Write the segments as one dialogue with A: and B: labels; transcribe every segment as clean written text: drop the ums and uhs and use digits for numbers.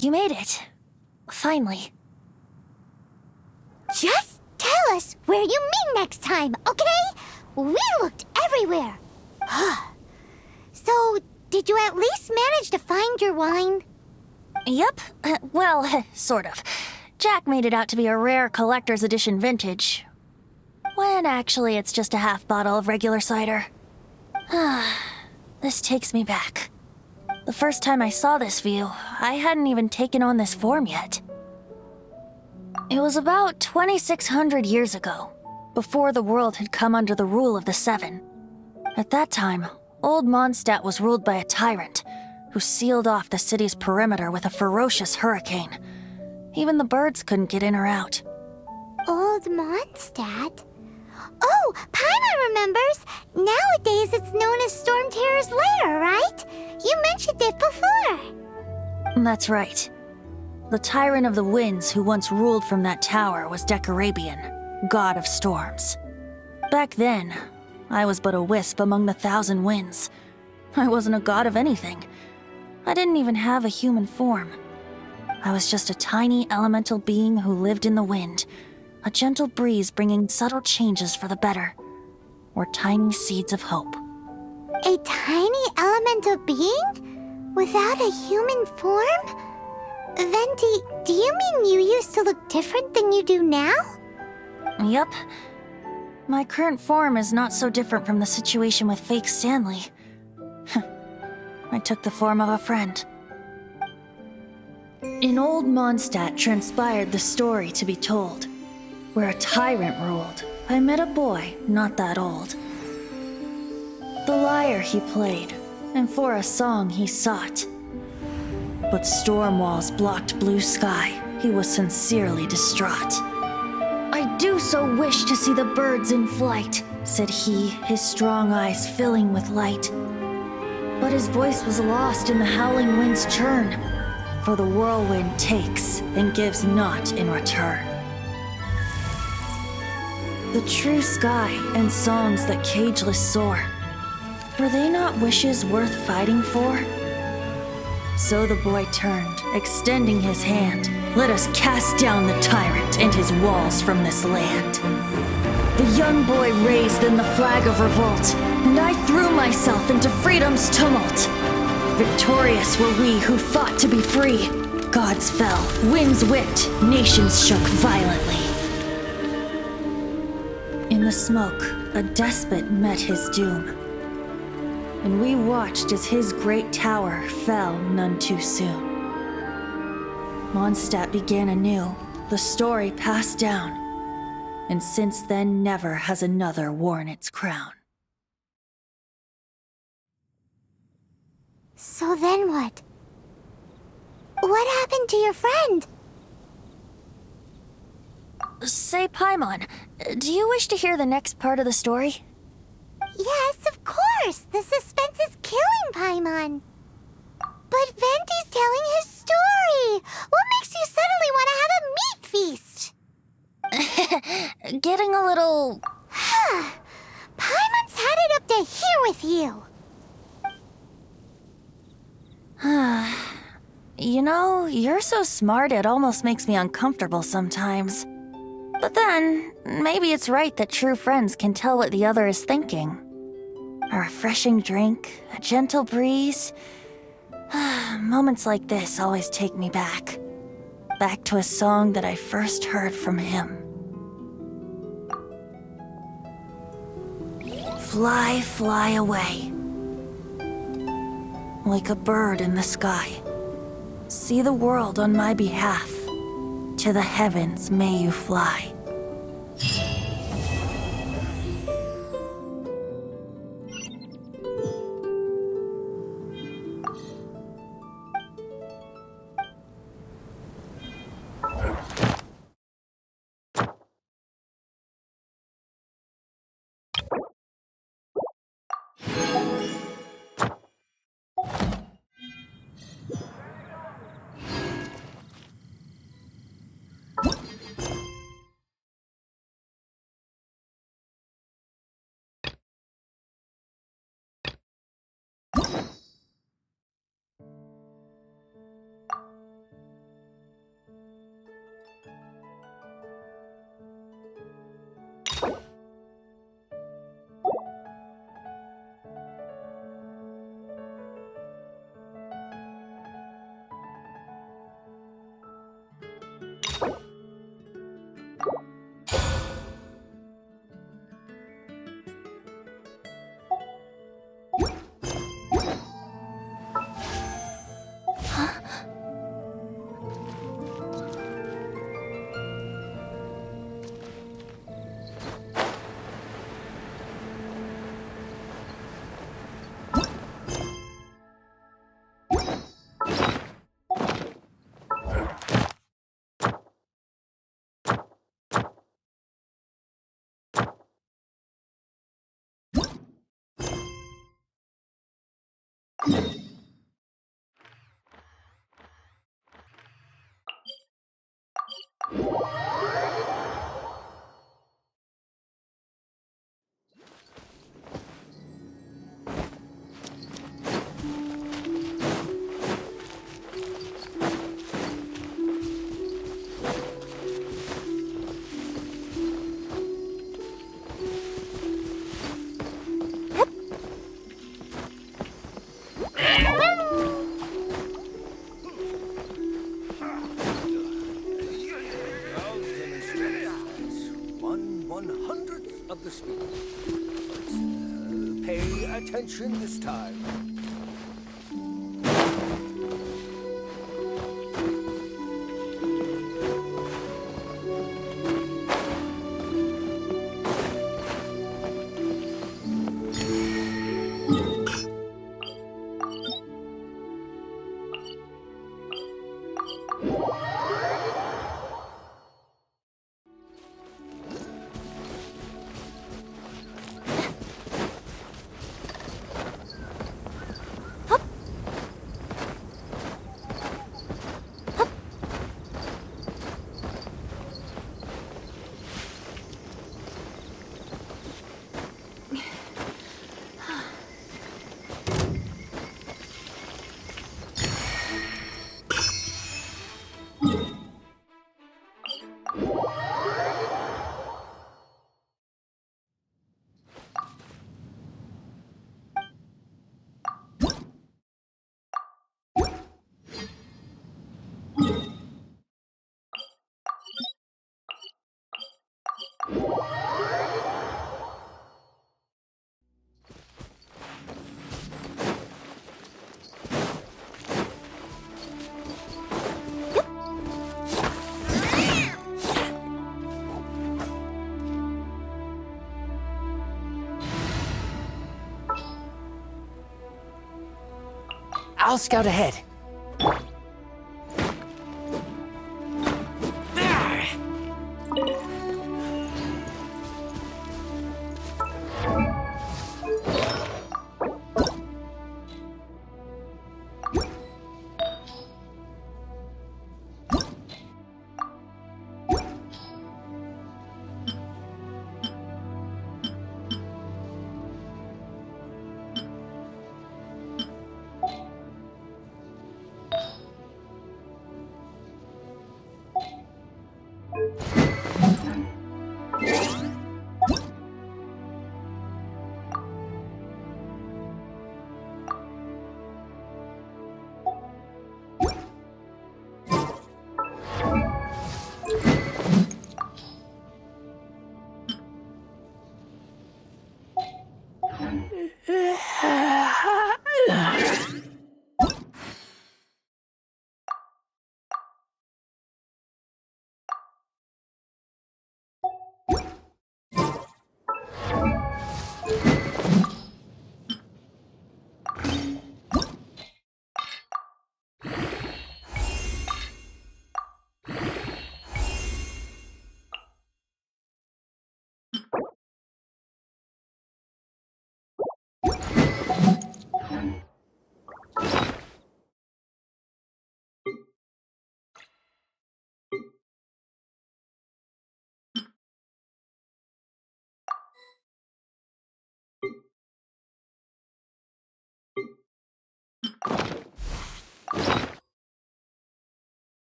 A: You made it. Finally.
B: Just tell us where you meet next time, okay? We looked everywhere. So, did you at least manage to find your wine?
A: Yep. Well, sort of. Jack made it out to be a rare collector's edition vintage. When actually it's just a half bottle of regular cider. This takes me back. The first time I saw this view, I hadn't even taken on this form yet. It was about 2,600 years ago, before the world had come under the rule of the Seven. At that time, Old Mondstadt was ruled by a tyrant, who sealed off the city's perimeter with a ferocious hurricane. Even the birds couldn't get in or out.
B: Old Mondstadt? Oh, Paimon remembers! Nowadays it's known as Storm Terror's lair, right? You mentioned it before.
A: That's right. The Tyrant of the Winds who once ruled from that tower was Decarabian, god of storms. Back then, I was but a wisp among the thousand winds. I wasn't a god of anything. I didn't even have a human form. I was just a tiny elemental being who lived in the wind, a gentle breeze bringing subtle changes for the better, or tiny seeds of hope.
B: A tiny elemental being? Without a human form? Venti, do you mean you used to look different than you do now?
A: Yup. My current form is not so different from the situation with fake Stanley. I took the form of a friend. In Old Mondstadt transpired the story to be told. Where a tyrant ruled, I met a boy not that old. The lyre he played, and for a song he sought. But storm walls blocked blue sky, he was sincerely distraught. I do so wish to see the birds in flight, said he, his strong eyes filling with light. But his voice was lost in the howling wind's churn, for the whirlwind takes and gives not in return. The true sky and songs that cageless soar, were they not wishes worth fighting for? So the boy turned, extending his hand. Let us cast down the tyrant and his walls from this land. The young boy raised then the flag of revolt, and I threw myself into freedom's tumult. Victorious were we who fought to be free. Gods fell, winds whipped, nations shook violently. In the smoke, a despot met his doom, and we watched as his great tower fell none too soon. Mondstadt began anew, the story passed down, and since then never has another worn its crown.
B: So then what? What happened to your friend?
A: Say, Paimon, do you wish to hear the next part of the story?
B: Yes, of course! The suspense is killing Paimon. But Venti's telling his story! What makes you suddenly want to have a meat feast?
A: Getting a little...
B: Paimon's had it up to here with you!
A: You know, you're so smart it almost makes me uncomfortable sometimes. But then, maybe it's right that true friends can tell what the other is thinking. A refreshing drink, a gentle breeze. Moments like this always take me back. Back to a song that I first heard from him. Fly, fly away. Like a bird in the sky. See the world on my behalf. To the heavens may you fly.
C: I'll demonstrate that. 1/100th of the speed. Pay attention this time.
D: I'll scout ahead.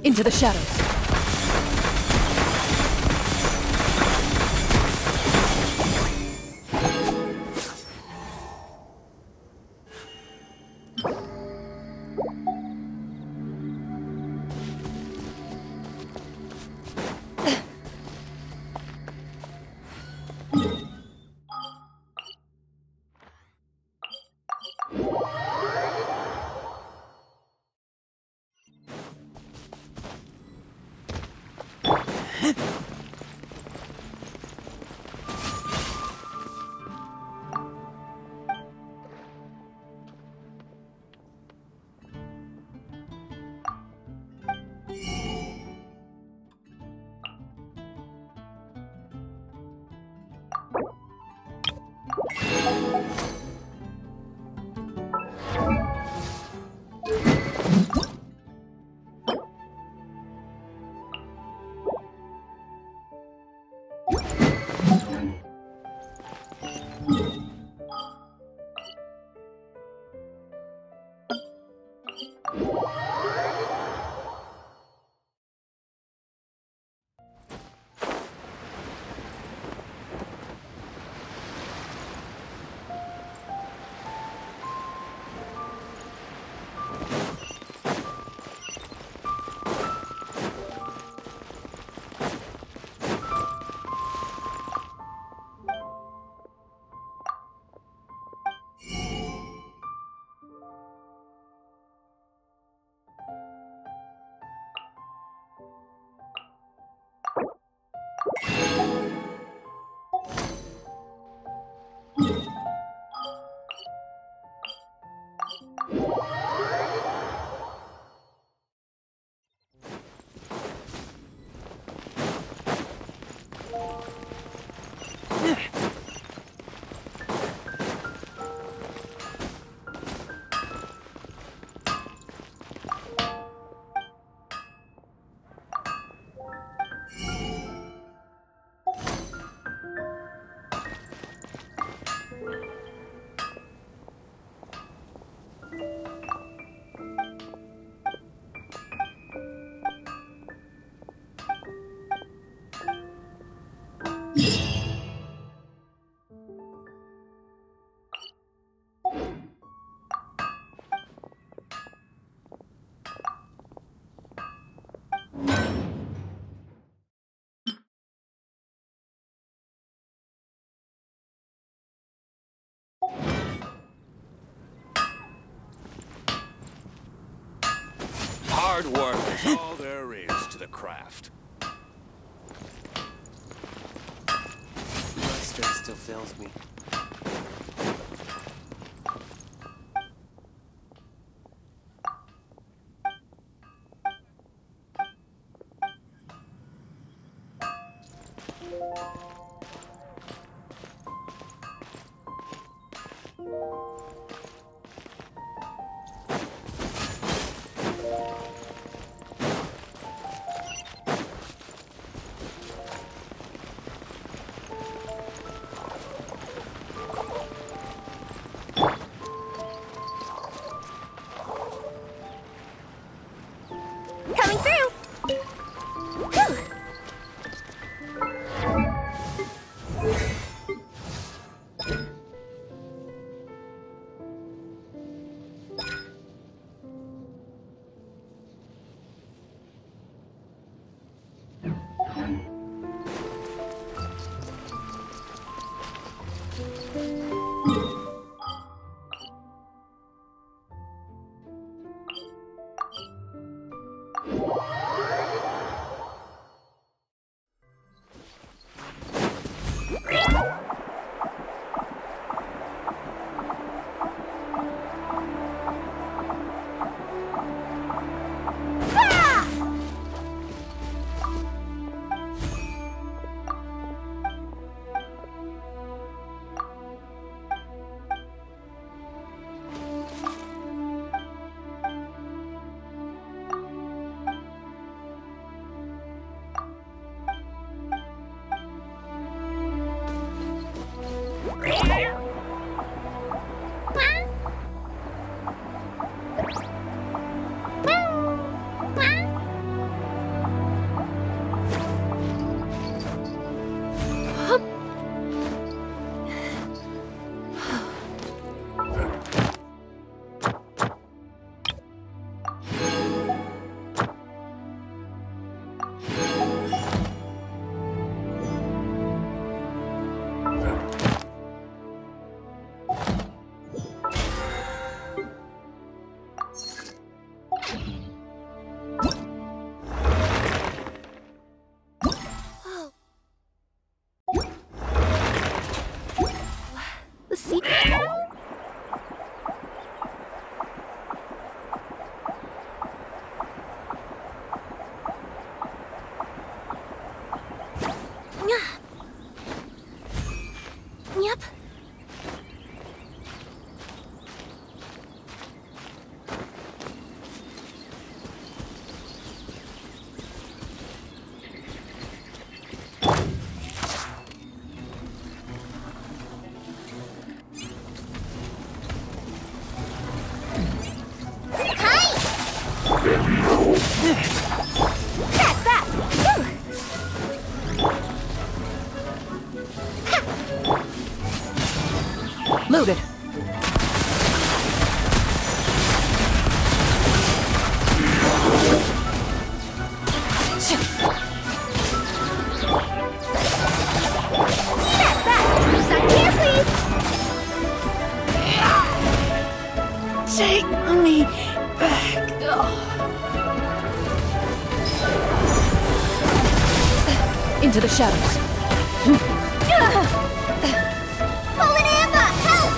D: Into the shadows.
C: Hard work is all there is to the craft.
D: My strength still fails me.
B: Coming through! Whew. Yep.
D: Loaded. Take me back. Into the shadows.
B: Fallen Amber, help!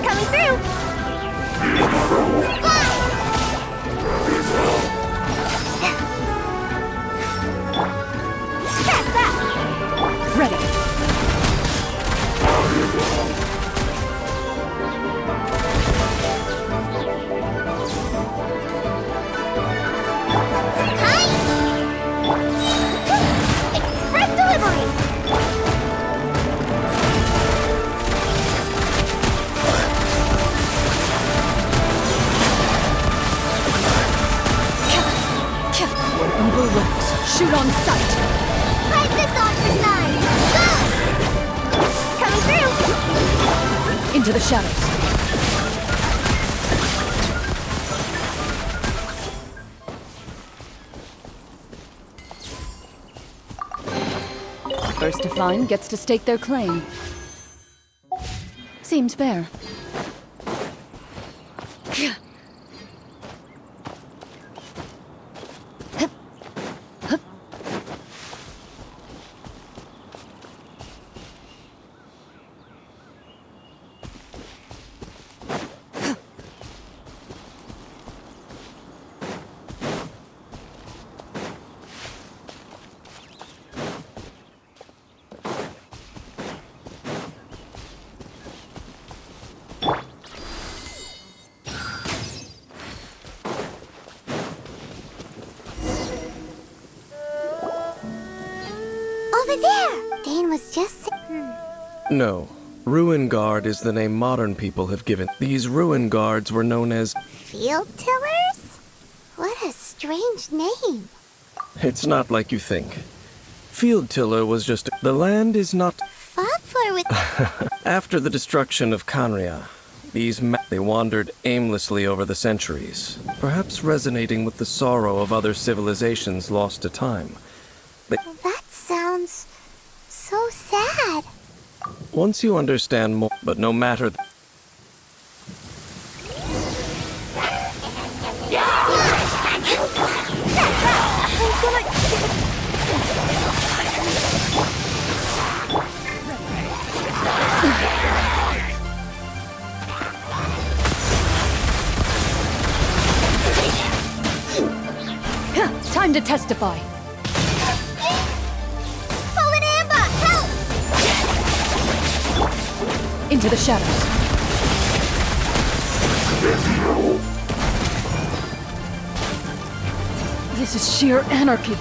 B: Coming through.
D: Ready.
B: Express delivery.
D: Where evil lurks, shoot on sight.
B: Fight this ostracized. Go! Coming through.
D: Into the shadows. First to find gets to stake their claim. Seems fair.
B: Over there. Dane was just...
E: No. Ruin Guard is the name modern people have given. These Ruin Guards were known as...
B: Field tillers? What a strange name.
E: It's not like you think. Field Tiller was just... The land is not...
B: Fafler with...
E: After the destruction of Canria, they wandered aimlessly over the centuries, perhaps resonating with the sorrow of other civilizations lost to time.
B: That sounds... so sad.
E: Once you understand more, but no matter...
D: Time to testify.
B: Fallen Amber, help!
D: Into the shadows. This is sheer anarchy.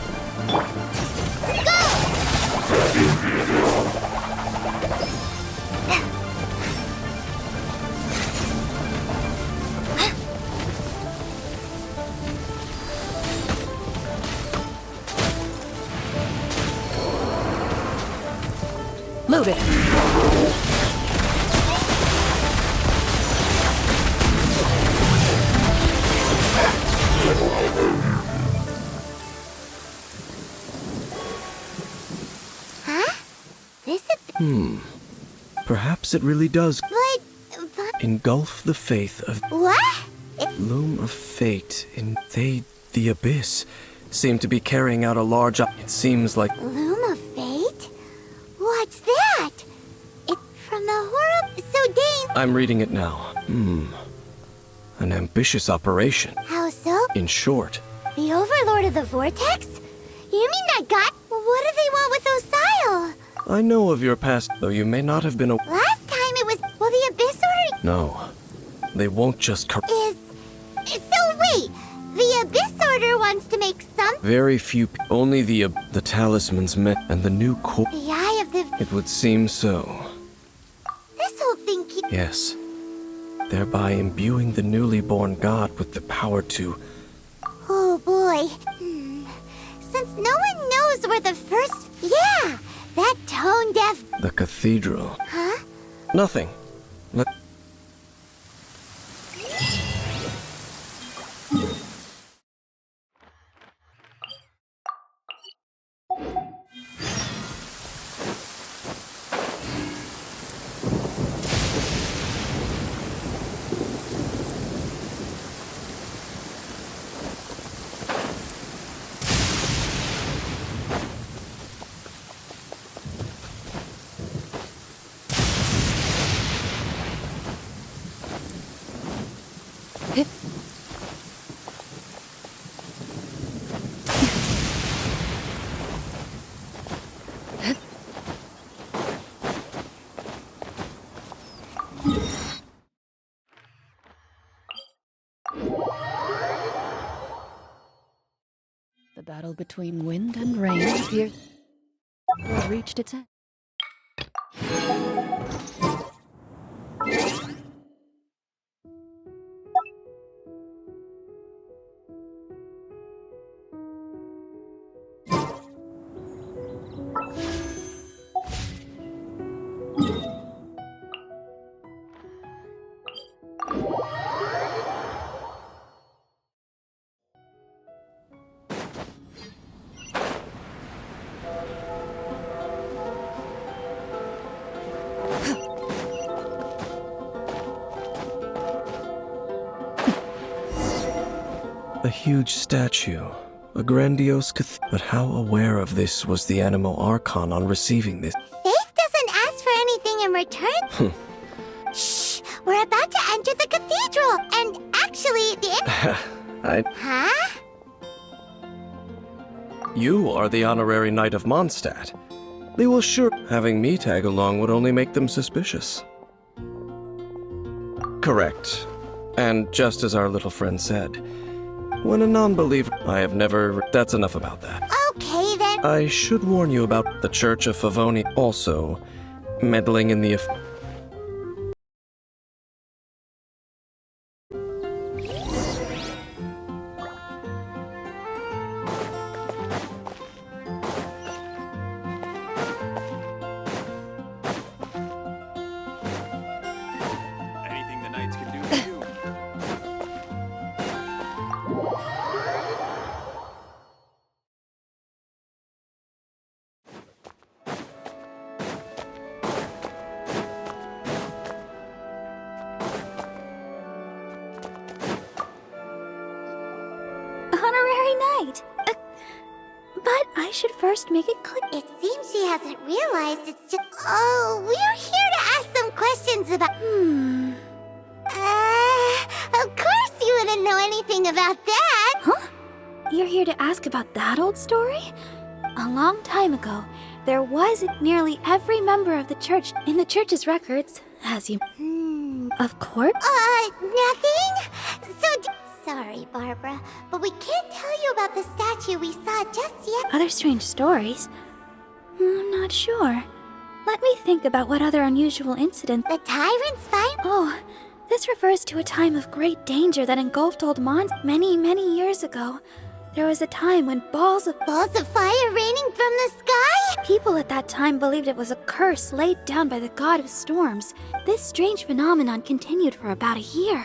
D: Loaded.
B: Huh? This is...
E: Perhaps it really does
B: But...
E: engulf the faith of...
B: What?
E: Loom of fate in the abyss seem to be carrying out a large... It seems like...
B: Loom of Fate? What's that? It's from the horror... So Dane...
E: I'm reading it now. An ambitious operation.
B: How so?
E: In short,
B: The Overlord of the Vortex? You mean that guy? What do they want with Osile?
E: I know of your past, though you may not have been a...
B: Last time it was... Well, the Abyss Order
E: No. They won't just
B: is... So wait! The Abyss Order wants to make some...
E: Very few... Only the talismans met, and the new core...
B: The Eye of the...
E: It would seem so.
B: This whole thing keeps...
E: Yes. Thereby imbuing the newly born god with the power to...
B: Oh boy. Since no one knows where the first... Yeah! That tone-deaf...
E: The cathedral.
B: Huh?
E: Nothing. Let...
D: The battle between wind and rain appears to have reached its end.
E: A huge statue. A grandiose But how aware of this was the Animo Archon on receiving this?
B: Faith doesn't ask for anything in return. Shh! We're about to enter the cathedral! And actually, the... Huh?
E: You are the honorary knight of Mondstadt. They will sure... Having me tag along would only make them suspicious. Correct. And just as our little friend said, when a non-believer... I have never... That's enough about that.
B: Okay, then.
E: I should warn you about the Church of Favoni also meddling in the...
C: Anything the knights can do for you.
A: Honorary knight. But I should first make it clear.
B: It seems she hasn't realized it's just... Oh, we're here to ask some questions about... Of course you wouldn't know anything about that!
A: Huh? You're here to ask about that old story? A long time ago, there was nearly every member of the church in the church's records, as you... Of course?
B: Nothing? Sorry, Barbara, but we can't tell you about the statue we saw just yet.
A: Other strange stories? I'm not sure. Let me think about what other unusual incidents...
B: The tyrant's fine?
A: Oh, this refers to a time of great danger that engulfed Old Mons many, many years ago. There was a time when balls of
B: fire raining from the sky?
A: people at that time believed it was a curse laid down by the god of storms. This strange phenomenon continued for about a year.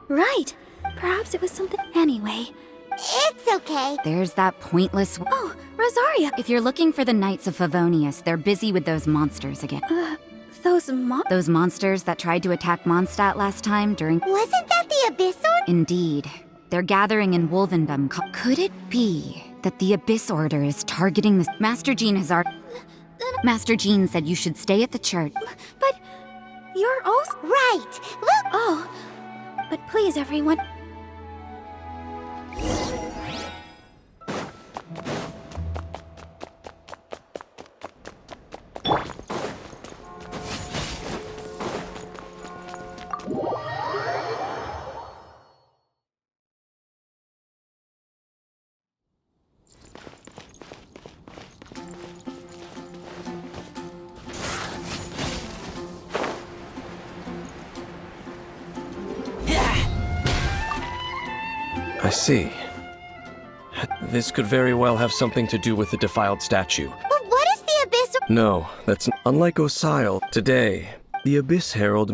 A: Right. Perhaps it was something... Anyway.
B: It's okay.
F: There's that pointless...
A: Oh, Rosaria!
F: If you're looking for the Knights of Favonius, they're busy with those monsters again. Those monsters that tried to attack Mondstadt last time during...
B: Wasn't that the Abyss Order?
F: Indeed. They're gathering in Wolvenbum. Could it be that the Abyss Order is targeting the... Master Jean has already... Master Jean said you should stay at the church.
A: But... You're also...
B: Right. Look...
A: Oh. But please, everyone...
E: I see. This could very well have something to do with the defiled statue.
B: But what is the Abyss?
E: No, that's unlike Osile. Today, the Abyss Herald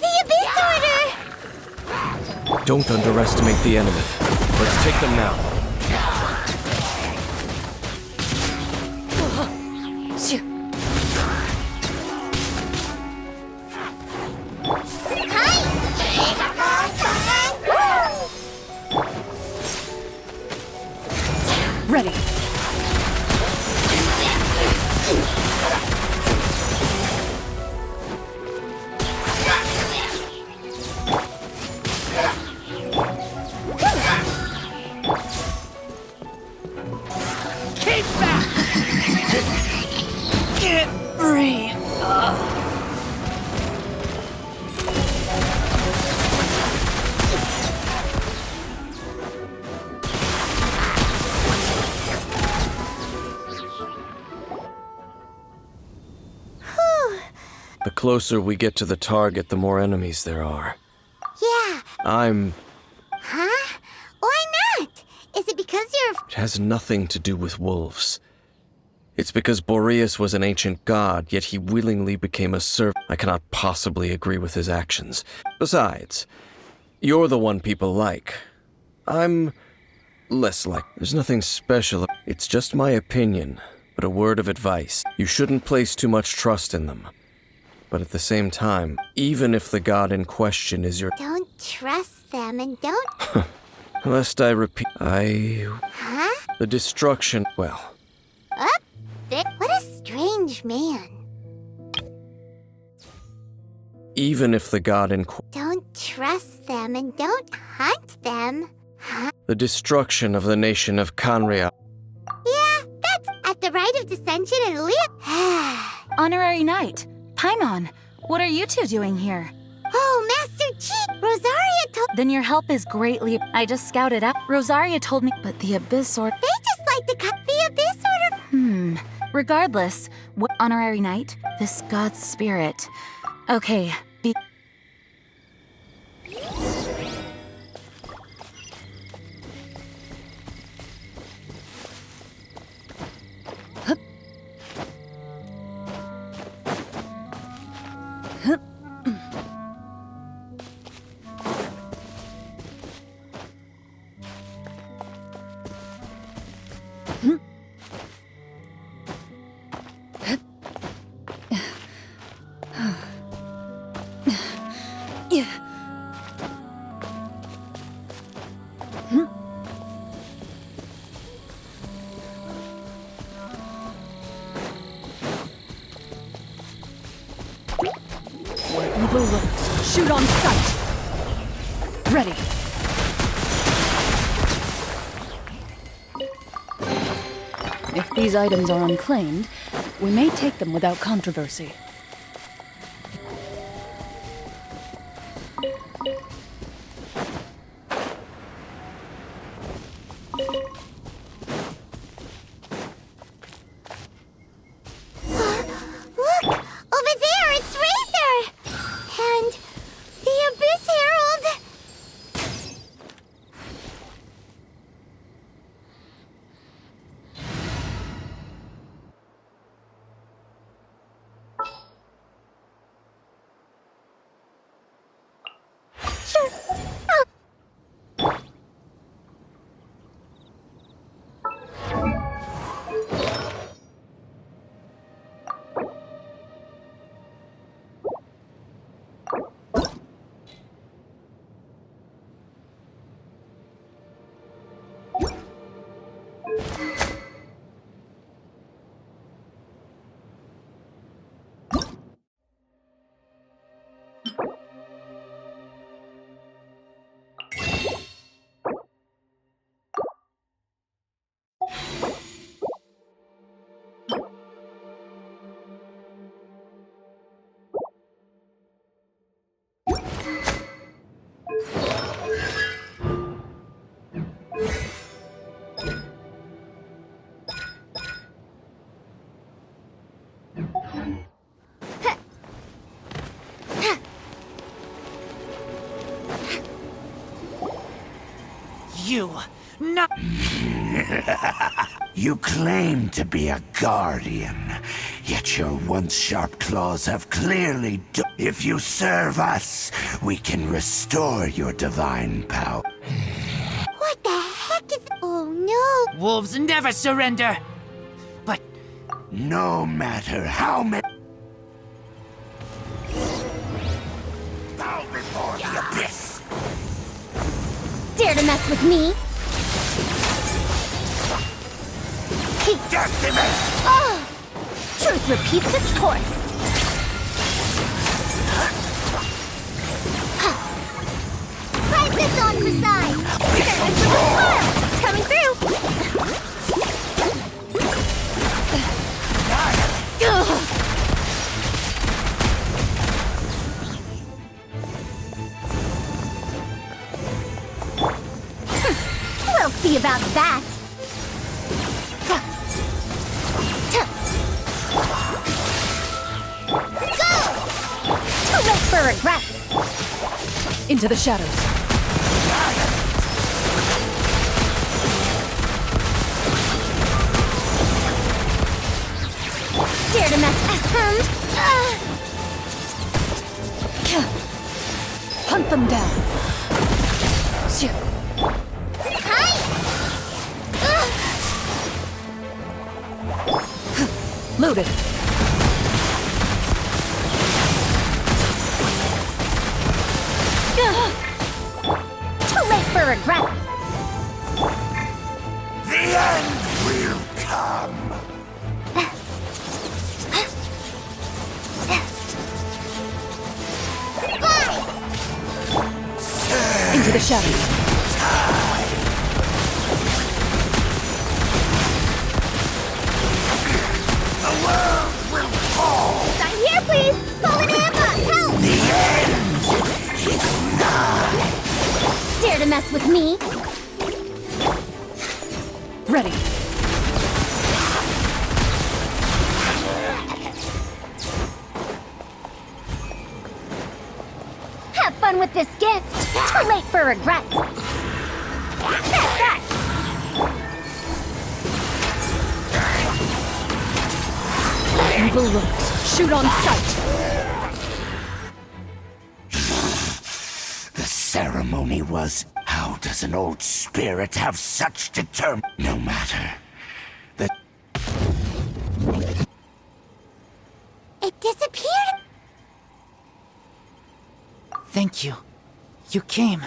B: The Abyss Order!
E: Don't underestimate the enemy. Let's take them now.
D: Ready.
C: Keep back!
D: Get brave.
E: The closer we get to the target, the more enemies there are.
B: Yeah. Huh? Why not? Is it because you're...
E: It has nothing to do with wolves. It's because Boreas was an ancient god, yet he willingly became a servant. I cannot possibly agree with his actions. Besides, you're the one people like. I'm less like. There's nothing special. It's just my opinion, but a word of advice. You shouldn't place too much trust in them. But at the same time, even if the god in question is your...
B: Don't trust them and don't...
E: Lest I repeat,
B: Huh?
E: The destruction... Well,
B: Up there? What a strange man.
E: even if the god in...
B: Don't trust them and don't hunt them. Huh?
E: The destruction of the nation of Canria...
B: Yeah, that's at the rite of dissension and live.
G: Honorary Knight, Paimon, what are you two doing here?
B: Oh, Master Chief, Rosaria told...
G: Then your help is greatly... I just scouted out. Rosaria told me... But the Abyss Order...
B: They just like to cut the Abyss Order.
G: Regardless, what... Honorary Knight, this god's spirit... Okay,
D: Evil looks. Shoot on sight. Ready. If these items are unclaimed, we may take them without controversy.
B: Look! Over there, it's Razor! And the Abyss Herald!
H: You, not.
I: You claim to be a guardian, yet your once sharp claws have clearly If you serve us, we can restore your divine power.
B: What the heck is... Oh no!
H: Wolves never surrender. But
I: No matter how many... Bow before the abyss!
B: Dare to mess with me?
I: Decimate!
B: Oh! Truth repeats its course. Pipe this on for size. Coming through. We'll see about that. Too late for regrets.
D: Into the shadows.
B: Dare to mess.
D: Hunt them down.
B: Hi.
D: Loaded.
B: Too late for regret.
I: The end will come!
D: Into the shadows.
I: The world will fall!
B: Sign here, please. Fallen Emma, help!
I: The end is nigh!
B: Dare to mess with me?
D: Ready.
B: Have fun with this gift. Too late for regrets. That.
D: Evil looks. Shoot on sight.
I: The ceremony was... How does an old spirit have such No matter.
B: It disappeared.
H: thank you. You came.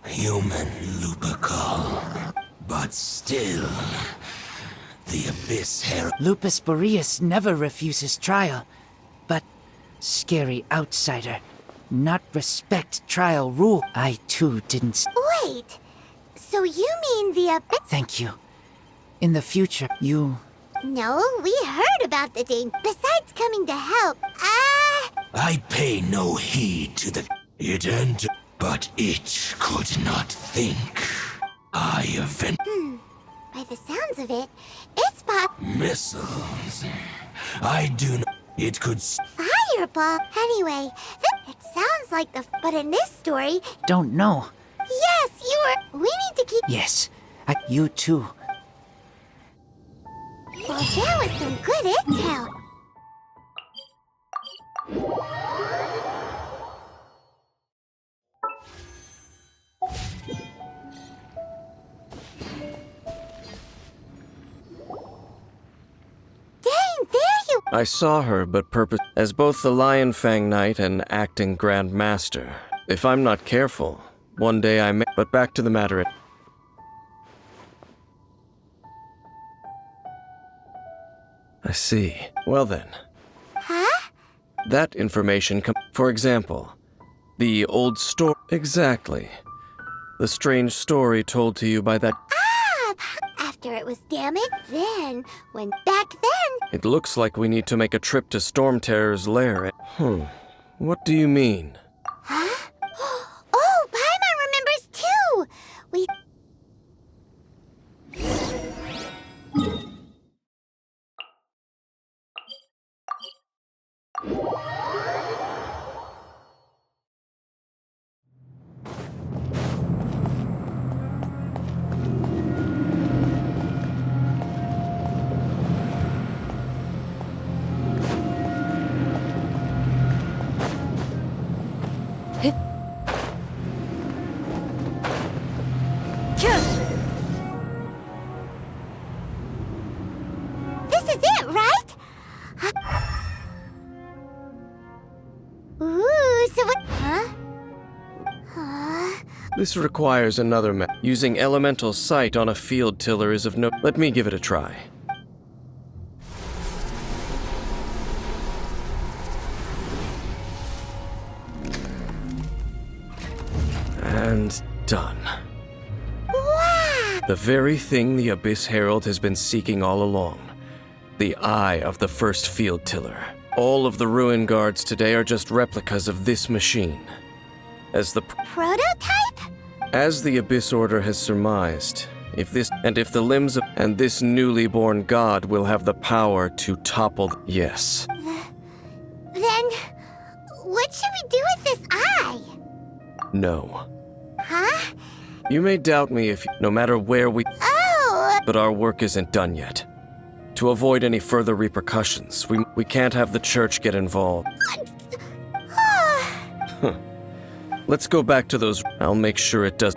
I: Human Lupercal. But still... The Abyss Herald...
H: Lupus Boreas never refuses trial. But scary outsider. Not respect trial rule. I too didn't...
B: Wait. So you mean the
H: Thank you. In the future, you...
B: No, we heard about the dame. Besides coming to help,
I: I pay no heed to the... It entered, but it could not think. I avenge...
B: by the sounds of it, it's
I: Missiles. I do not... It could...
B: Fireball. Anyway, it sounds like the... But in this story...
H: don't know.
B: Yes, you were... We need to keep...
H: Yes, you too.
B: Well, there was some good intel. Dang, there you...
E: I saw her, but as both the Lion Fang Knight and acting Grand Master. If I'm not careful, one day I may... But back to the matter. I see. Well then.
B: Huh?
E: That information For example, the old story... Exactly. The strange story told to you by that...
B: After after it was damaged. Then, back then...
E: It looks like we need to make a trip to Storm Terror's lair. What do you mean?
B: Huh? Oh, Paimon remembers too! We... This is it, right? Ooh, so what? Huh?
E: This requires another Using elemental sight on a field tiller is of no... Let me give it a try. And done.
B: Wow!
E: The very thing the Abyss Herald has been seeking all along. The eye of the first field tiller. All of the ruin guards today are just replicas of this machine. As the
B: Prototype?
E: As the Abyss Order has surmised, if the limbs of this newly born god will have the power to topple... Yes.
B: Then, what should we do with this eye?
E: No.
B: Huh?
E: You may doubt me no matter where we...
B: Oh!
E: But our work isn't done yet. To avoid any further repercussions, we can't have the church get involved. Let's go back to those... I'll make sure it does...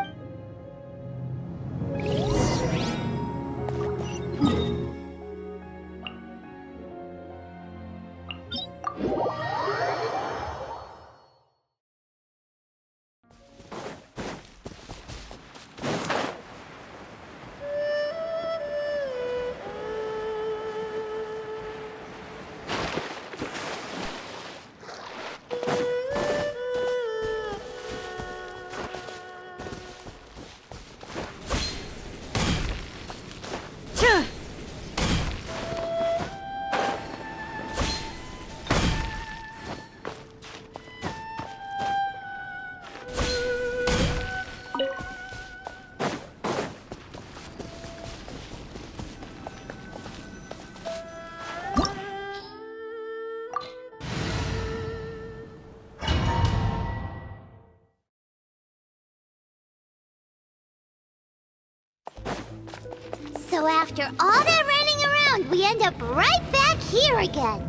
B: So after all that running around, we end up right back here again.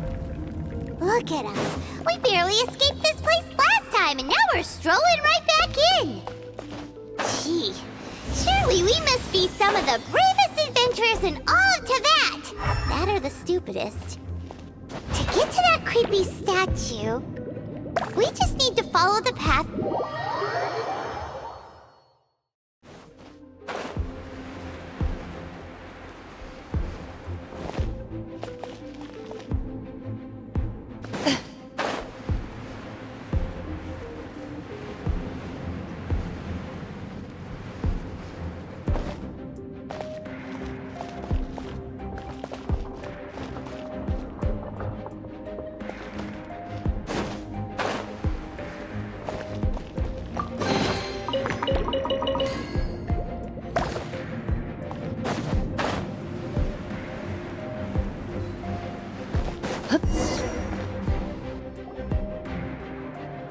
B: Look at us. We barely escaped this place last time, and now we're strolling right back in. Gee, surely we must be some of the bravest adventurers in all of Teyvat. That or the stupidest. To get to that creepy statue, we just need to follow the path.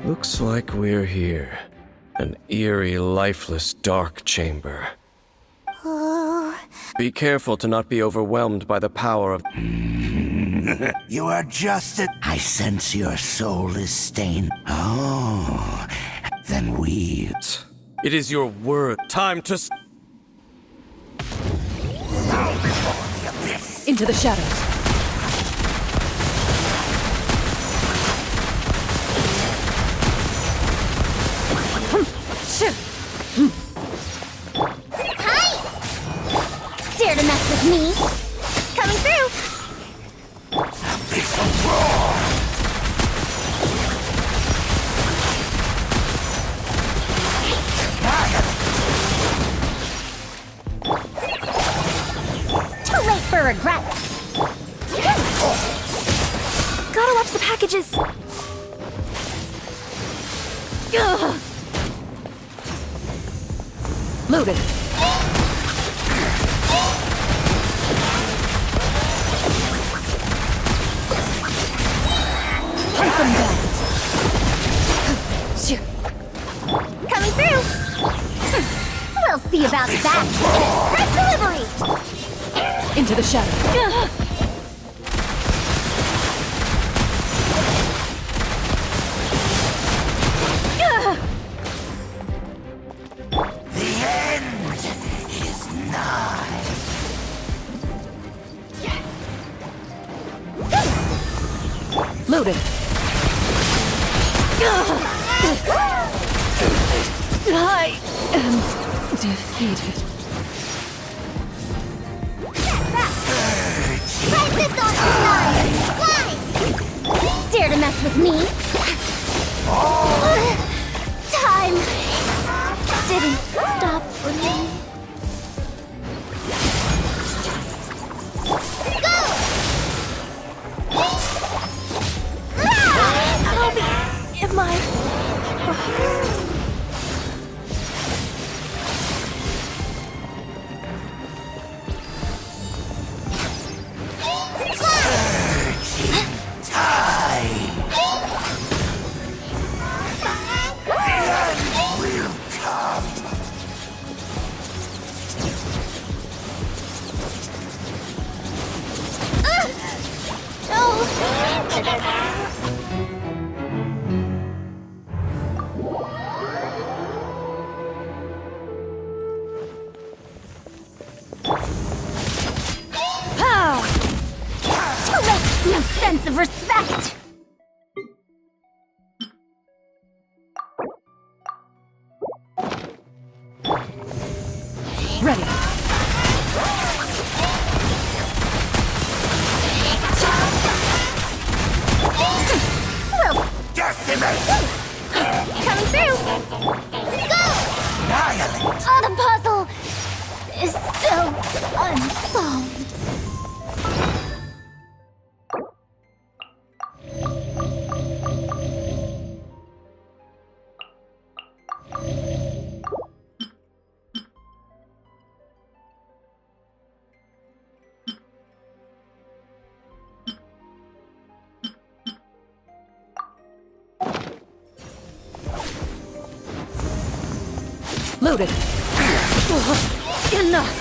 E: Looks like we're here. An eerie, lifeless, dark chamber.
B: Oh.
E: Be careful to not be overwhelmed by the power of...
I: You are just I sense your soul is stained. Oh, then we...
E: It is your word. Time to...
D: Into the shadows.
B: Hi! Dare to mess with me? Coming through!
F: for regrets. Gotta watch the packages. Ugh.
D: Loaded. Hunt them down. Shoo.
B: Coming through! We'll see about that! Express delivery!
D: Into the shadow.
I: The end is nigh.
D: Loaded. I am defeated.
B: Fight this off the side! Fly! Dare to mess with me? Time didn't stop for me. Go!
A: Am I...
F: No sense of respect!
D: Ready.
I: Decimate!
B: Coming through! Go!
I: Annihilate!
B: Oh, the puzzle is still unsolved.
D: Loaded.
A: Enough!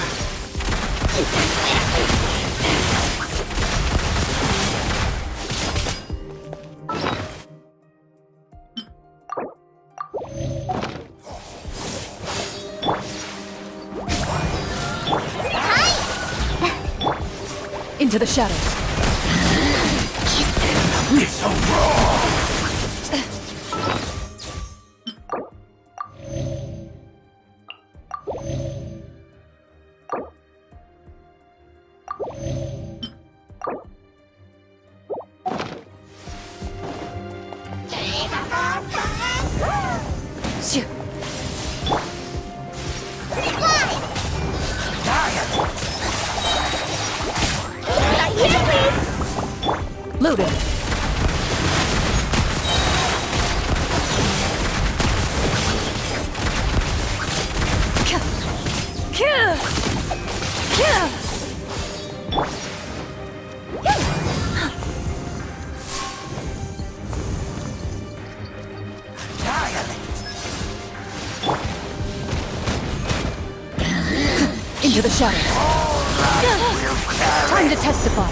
D: Into the shadows.
I: It's a roar!
D: Shoo. Loaded. Into the shadows. Time to testify.